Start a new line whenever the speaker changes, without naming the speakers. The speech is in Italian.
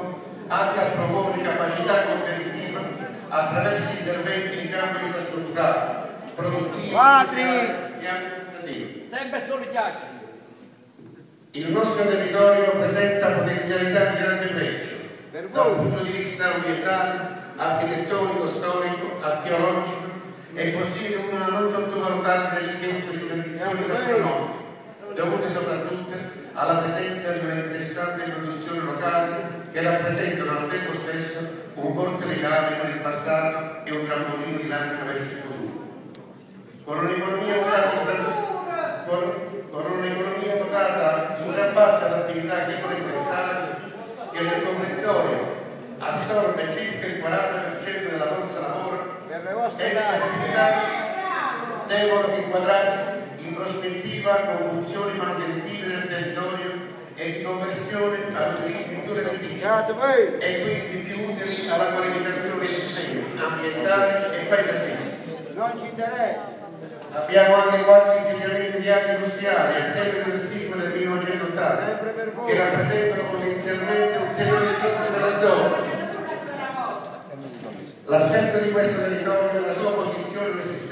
sviluppo atte a promuovere capacità competitiva attraverso interventi in campo infrastrutturale, produttivo, sociale e amministrativo.
Sempre solo chiacchiere.
Il nostro territorio presenta potenzialità di grande pregio dal punto di vista ambientale, architettonico, storico, archeologico e possiede una non sottovalutabile ricchezza di tradizioni gastronomiche, dovute soprattutto alla presenza di una interessante produzione locale che rappresentano al tempo stesso un forte legame con il passato e un trampolino di lancio verso il futuro. Con un'economia votata in gran parte ad attività agricole e forestali, che nel comprensorio assorbe circa il 40% della forza lavoro, queste attività devono inquadrarsi in prospettiva con funzioni manutentive del territorio e di conversione ad utilizzi più redditivi e quindi più utili alla qualificazione dei sistemi ambientali e paesaggistici. Abbiamo anche 4 insediamenti di aree industriali a seguito del sisma del 1980 che rappresentano potenzialmente ulteriori risorse della zona. L'assenza di questo territorio e la sua posizione nel sistema